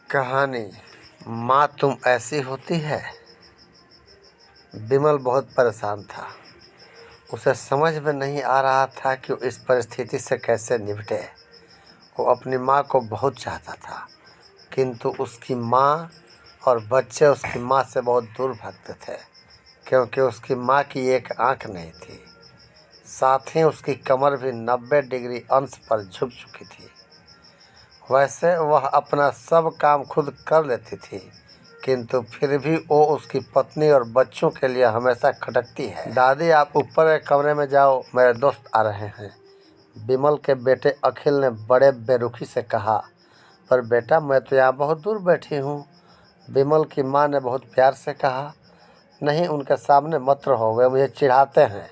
कहानी माँ तुम ऐसी होती है। विमल बहुत परेशान था। उसे समझ में नहीं आ रहा था कि वो इस परिस्थिति से कैसे निपटे। वो अपनी माँ को बहुत चाहता था, किंतु उसकी माँ और बच्चे उसकी माँ से बहुत दूर भागते थे, क्योंकि उसकी माँ की एक आँख नहीं थी। साथ ही उसकी कमर भी 90 डिग्री अंश पर झुक चुकी थी। वैसे वह अपना सब काम खुद कर लेती थी, किंतु फिर भी वो उसकी पत्नी और बच्चों के लिए हमेशा खटकती है। दादी, आप ऊपर के कमरे में जाओ, मेरे दोस्त आ रहे हैं, विमल के बेटे अखिल ने बड़े बेरुखी से कहा। पर बेटा, मैं तो यहाँ बहुत दूर बैठी हूँ, विमल की माँ ने बहुत प्यार से कहा। नहीं, उनके सामने मत रहो, वे मुझे चिढ़ाते हैं,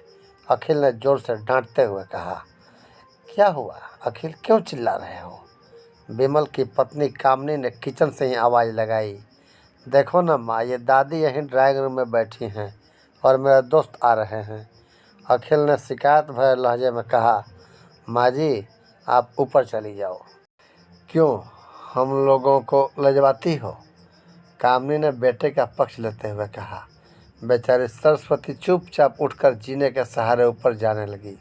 अखिल ने जोर से डांटते हुए कहा। क्या हुआ अखिल, क्यों चिल्ला रहे हो? विमल की पत्नी कामनी ने किचन से ही आवाज़ लगाई। देखो ना माँ, ये दादी यहीं ड्राइंग रूम में बैठी हैं और मेरे दोस्त आ रहे हैं, अखिल ने शिकायत भरे लहजे में कहा। माँ जी, आप ऊपर चली जाओ। क्यों, हम लोगों को लजवाती हो? कामनी ने बेटे का पक्ष लेते हुए कहा। बेचारी सरस्वती चुपचाप उठकर जीने के सहारे ऊपर जाने लगी।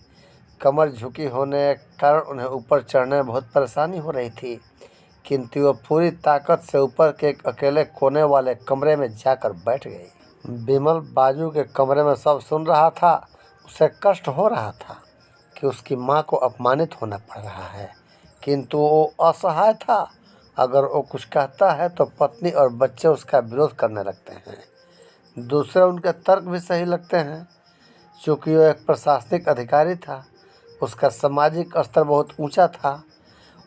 कमर झुकी होने के कारण उन्हें ऊपर चढ़ने में बहुत परेशानी हो रही थी, किंतु वो पूरी ताकत से ऊपर के एक अकेले कोने वाले कमरे में जाकर बैठ गई। विमल बाजू के कमरे में सब सुन रहा था। उसे कष्ट हो रहा था कि उसकी माँ को अपमानित होना पड़ रहा है, किंतु वो असहाय था। अगर वो कुछ कहता है तो पत्नी और बच्चे उसका विरोध करने लगते हैं। दूसरे उनके तर्क भी सही लगते हैं। चूँकि वो एक प्रशासनिक अधिकारी था, उसका सामाजिक स्तर बहुत ऊंचा था,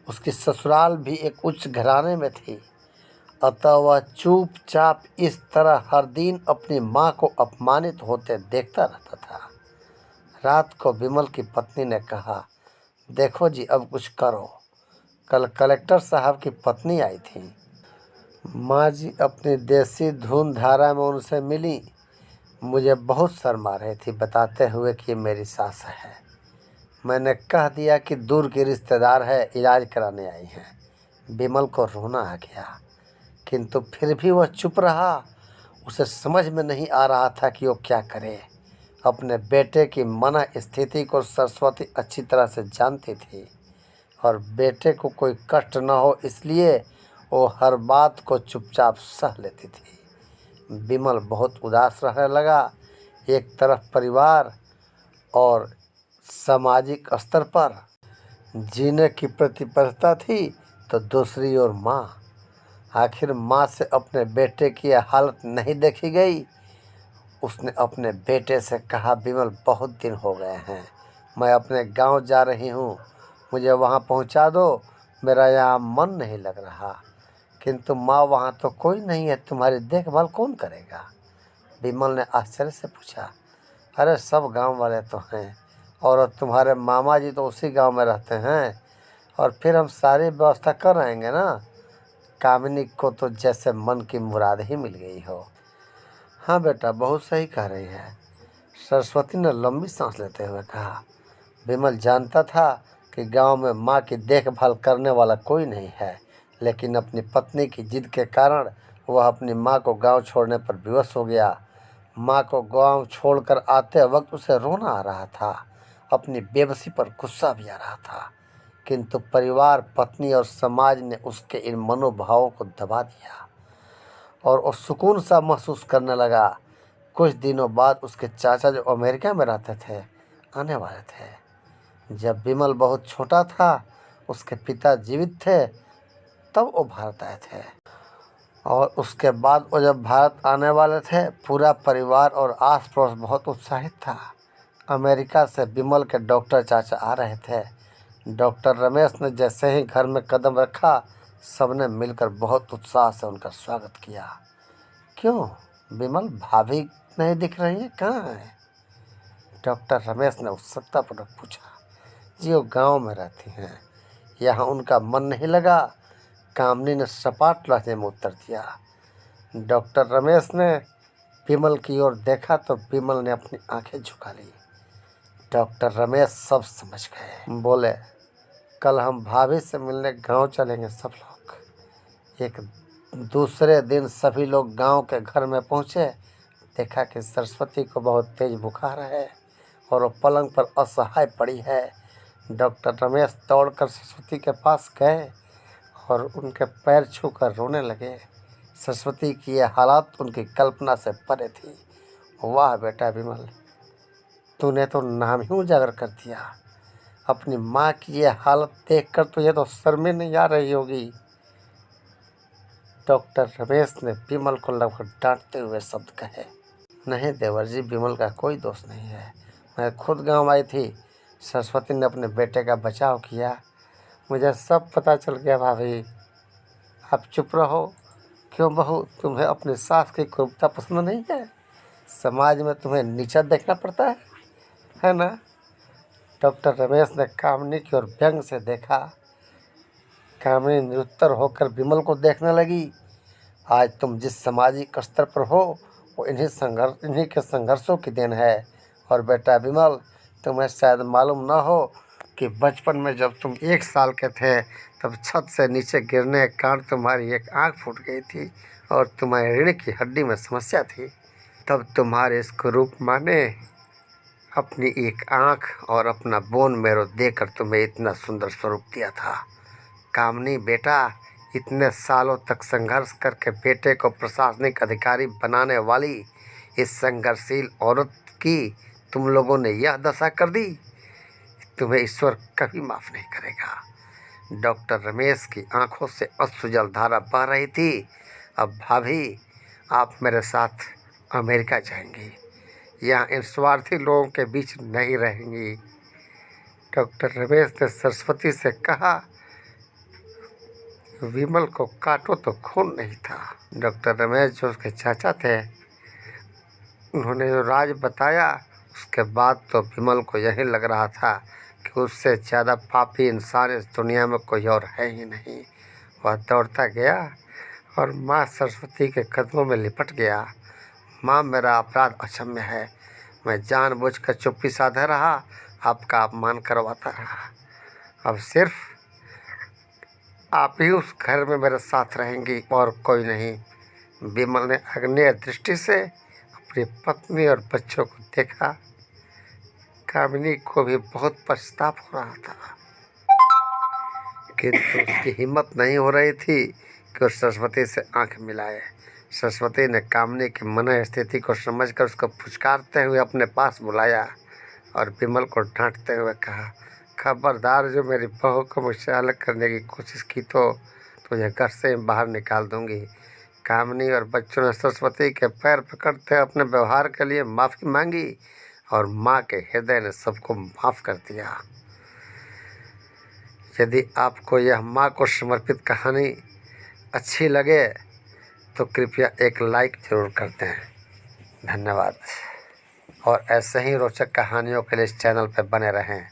उसकी ससुराल भी एक उच्च घराने में थी, अतः वह चुपचाप इस तरह हर दिन अपनी माँ को अपमानित होते देखता रहता था। रात को विमल की पत्नी ने कहा, देखो जी, अब कुछ करो। कल कलेक्टर साहब की पत्नी आई थी। माँ जी अपनी देसी धुन धारा में उनसे मिली। मुझे बहुत शर्म आ रही थी बताते हुए कि मेरी सास है। मैंने कह दिया कि दूर की रिश्तेदार है, इलाज कराने आई हैं। विमल को रोना आ गया, किंतु फिर भी वह चुप रहा। उसे समझ में नहीं आ रहा था कि वो क्या करे। अपने बेटे की मन स्थिति को सरस्वती अच्छी तरह से जानती थी और बेटे को कोई कष्ट न हो इसलिए वो हर बात को चुपचाप सह लेती थी। विमल बहुत उदास रहने लगा। एक तरफ परिवार और सामाजिक स्तर पर जीने की प्रतिबद्धता थी, तो दूसरी ओर माँ। आखिर माँ से अपने बेटे की यह हालत नहीं देखी गई। उसने अपने बेटे से कहा, विमल, बहुत दिन हो गए हैं, मैं अपने गांव जा रही हूँ, मुझे वहाँ पहुँचा दो, मेरा यहाँ मन नहीं लग रहा। किंतु माँ, वहाँ तो कोई नहीं है, तुम्हारी देखभाल कौन करेगा? विमल ने आश्चर्य से पूछा। अरे सब गांव वाले तो हैं, और तुम्हारे मामा जी तो उसी गांव में रहते हैं, और फिर हम सारी व्यवस्था कर रहेंगे ना। कामिनी को तो जैसे मन की मुराद ही मिल गई हो। हाँ बेटा, बहुत सही कह रही है, सरस्वती ने लंबी सांस लेते हुए कहा। विमल जानता था कि गांव में माँ की देखभाल करने वाला कोई नहीं है, लेकिन अपनी पत्नी की जिद के कारण वह अपनी माँ को गांव छोड़ने पर विवश हो गया। माँ को गांव छोड़कर आते वक्त उसे रोना आ रहा था, अपनी बेबसी पर गुस्सा भी आ रहा था, किंतु परिवार, पत्नी और समाज ने उसके इन मनोभावों को दबा दिया और वो सुकून सा महसूस करने लगा। कुछ दिनों बाद उसके चाचा, जो अमेरिका में रहते थे, आने वाले थे। जब विमल बहुत छोटा था, उसके पिता जीवित थे, तब वो भारत आए थे, और उसके बाद वो जब भारत आने वाले थे, पूरा परिवार और आस पड़ोस बहुत उत्साहित था। अमेरिका से विमल के डॉक्टर चाचा आ रहे थे। डॉक्टर रमेश ने जैसे ही घर में कदम रखा, सबने मिलकर बहुत उत्साह से उनका स्वागत किया। क्यों विमल, भाभी नहीं दिख रही है, कहाँ है? डॉक्टर रमेश ने उत्सुकतापूर्वक पूछा। जी, वो गांव में रहती हैं, यहाँ उनका मन नहीं लगा, कामनी ने सपाट लहजे में उत्तर दिया। डॉक्टर रमेश ने विमल की ओर देखा तो विमल ने अपनी आंखें झुका ली। डॉक्टर रमेश सब समझ गए। बोले, कल हम भाभी से मिलने गांव चलेंगे सब लोग। एक दूसरे दिन सभी लोग गांव के घर में पहुंचे। देखा कि सरस्वती को बहुत तेज बुखार है और वो पलंग पर असहाय पड़ी है। डॉक्टर रमेश दौड़कर सरस्वती के पास गए और उनके पैर छूकर रोने लगे। सरस्वती की यह हालत उनकी कल्पना से परे थी। वाह बेटा विमल, तूने तो नाम ही उजागर कर दिया। अपनी माँ की ये हालत देखकर तुझे तो शर्म नहीं आ रही होगी। डॉक्टर रमेश ने विमल को लगभग डांटते हुए शब्द कहे। नहीं देवर जी, विमल का कोई दोष नहीं है। मैं खुद गांव आई थी। सरस्वती ने अपने बेटे का बचाव किया। मुझे सब पता चल गया भाभी। आप चुप रहो। क्यों बहू, तुम्हें अपनी सास की क्रूरता पसंद नहीं है? समाज में तुम्हें नीचा देखना पड़ता है ना? डॉक्टर रमेश ने कामिनी की ओर व्यंग से देखा। कामिनी निरुत्तर होकर विमल को देखने लगी। आज तुम जिस सामाजिक स्तर पर हो वो इन्हीं के संघर्षों की देन है। और बेटा विमल, तुम्हें शायद मालूम न हो कि बचपन में जब तुम 1 साल के थे तब छत से नीचे गिरने के कारण तुम्हारी एक आँख फूट गई थी और तुम्हारी रीढ़ की हड्डी में समस्या थी। तब तुम्हारे इस कुरूप माँ ने अपनी एक आँख और अपना बोन मैरो देकर तुम्हें इतना सुंदर स्वरूप दिया था। कामिनी बेटा, इतने सालों तक संघर्ष करके बेटे को प्रशासनिक अधिकारी बनाने वाली इस संघर्षशील औरत की तुम लोगों ने यह दशा कर दी। तुम्हें ईश्वर कभी माफ़ नहीं करेगा। डॉक्टर रमेश की आंखों से अश्रुजल धारा बह रही थी। अब भाभी, आप मेरे साथ अमेरिका जाएंगी। यहाँ इन स्वार्थी लोगों के बीच नहीं रहेंगी। डॉक्टर रमेश ने सरस्वती से कहा, विमल को काटो तो खून नहीं था। डॉक्टर रमेश जो उसके चाचा थे, उन्होंने जो राज बताया उसके बाद तो विमल को यही लग रहा था कि उससे ज़्यादा पापी इंसान इस दुनिया में कोई और है ही नहीं। वह दौड़ता गया और माँ सरस्वती के कदमों में लिपट गया। माँ, मेरा अपराध अक्षम्य है। मैं जानबूझकर चुप्पी साधे रहा, आपका अपमान करवाता रहा। अब सिर्फ आप ही उस घर में मेरे साथ रहेंगी और कोई नहीं। विमल ने अग्नेय दृष्टि से अपनी पत्नी और बच्चों को देखा। कामिनी को भी बहुत पछतावा हो रहा था, किंतु उसकी हिम्मत नहीं हो रही थी कि वो सरस्वती से आंख मिलाए। सरस्वती ने कामिनी की मन स्थिति को समझकर उसको फुचकारते हुए अपने पास बुलाया और विमल को डांटते हुए कहा, खबरदार, जो मेरी बहू को मुझसे अलग करने की कोशिश की तो तुझे घर से बाहर निकाल दूंगी। कामिनी और बच्चों ने सरस्वती के पैर पकड़ते अपने व्यवहार के लिए माफ़ी मांगी और माँ के हृदय ने सबको माफ़ कर दिया। यदि आपको यह माँ को समर्पित कहानी अच्छी लगे तो कृपया एक लाइक ज़रूर कर दें। धन्यवाद। और ऐसे ही रोचक कहानियों के लिए इस चैनल पर बने रहें।